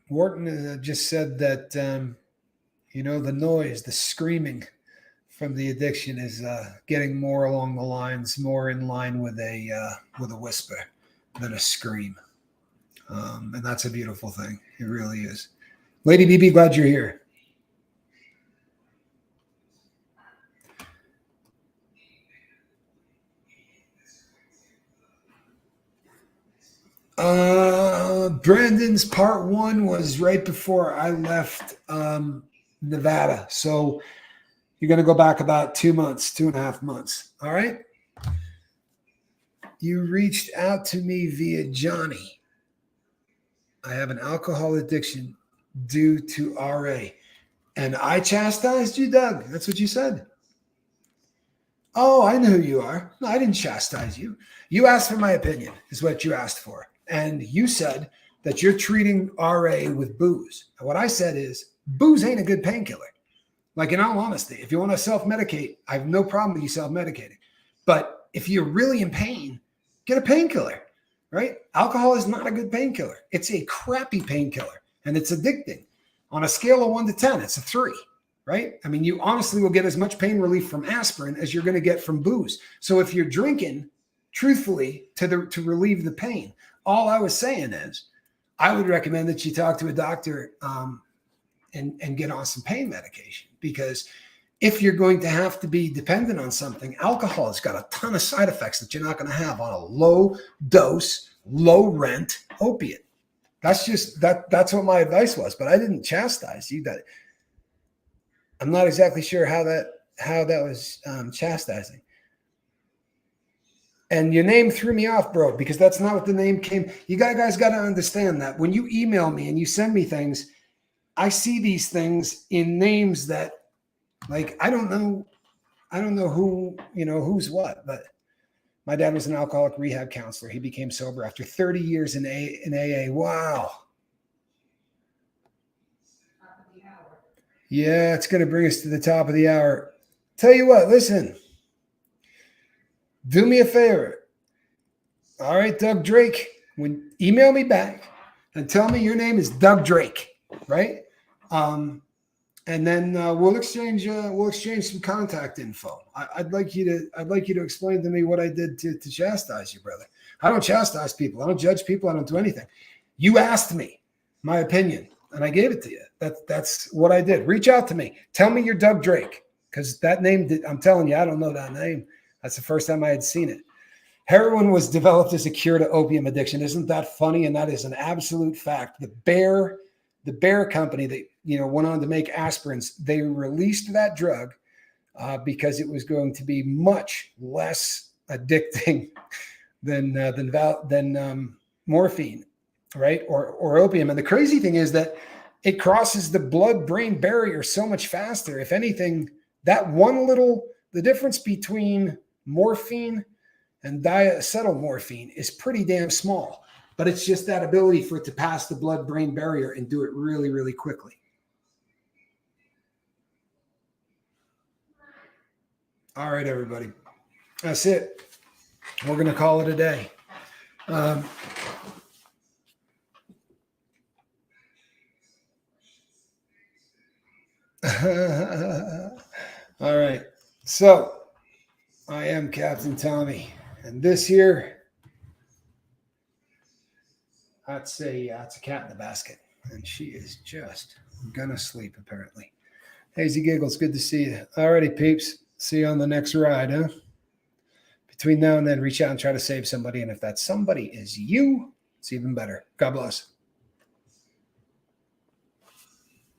Wharton just said that, the noise, the screaming from the addiction is getting more along the lines, more in line with a whisper than a scream. And that's a beautiful thing. It really is. Lady BB, glad you're here. Brandon's part one was right before I left Nevada. So you're going to go back about 2 months, 2.5 months. All right. You reached out to me via Johnny. I have an alcohol addiction due to RA. And I chastised you, Doug. That's what you said. Oh, I know who you are. No, I didn't chastise you. You asked for my opinion, is what you asked for. And you said that you're treating RA with booze. And what I said is, booze ain't a good painkiller. Like, in all honesty, if you want to self-medicate, I have no problem with you self-medicating. But if you're really in pain, get a painkiller, right? Alcohol is not a good painkiller. It's a crappy painkiller, and it's addicting. On a scale of 1 to 10, it's a 3. Right? I mean, you honestly will get as much pain relief from aspirin as you're going to get from booze. So if you're drinking, truthfully, to relieve the pain, all I was saying is I would recommend that you talk to a doctor and get on some pain medication, because if you're going to have to be dependent on something, alcohol has got a ton of side effects that you're not going to have on a low dose, low rent opiate. That's just that's what my advice was, but I didn't chastise you. That I'm not exactly sure how that was chastising. And your name threw me off, bro, because that's not what the name came. You guys got to understand that when you email me and you send me things, I see these things in names that, like, I don't know who, who's what, but my dad was an alcoholic rehab counselor. He became sober after 30 years in AA. Wow. Yeah, it's going to bring us to the top of the hour. Tell you what, listen. Do me a favor. All right, Doug Drake, email me back and tell me your name is Doug Drake, right? And then we'll exchange some contact info. I'd like you to explain to me what I did to chastise you, brother. I don't chastise people. I don't judge people. I don't do anything. You asked me my opinion, and I gave it to you. That's what I did. Reach out to me. Tell me you're Doug Drake, because that name, I'm telling you, I don't know that name. That's the first time I had seen it. Heroin was developed as a cure to opium addiction. Isn't that funny? And that is an absolute fact. The Bayer company that went on to make aspirins, they released that drug because it was going to be much less addicting than morphine, right? Or opium. And the crazy thing is that it crosses the blood-brain barrier so much faster. If anything, the difference between morphine and diacetylmorphine is pretty damn small, but it's just that ability for it to pass the blood-brain barrier and do it really, really quickly. All right, everybody. That's it. We're going to call it a day. All right. So I am Captain Tommy, and this here, that's a cat in the basket, and she is just gonna sleep apparently. Hazy Giggles, good to see you. Alrighty, peeps. See you on the next ride, huh? Between now and then, reach out and try to save somebody, and if that somebody is you, it's even better. God bless.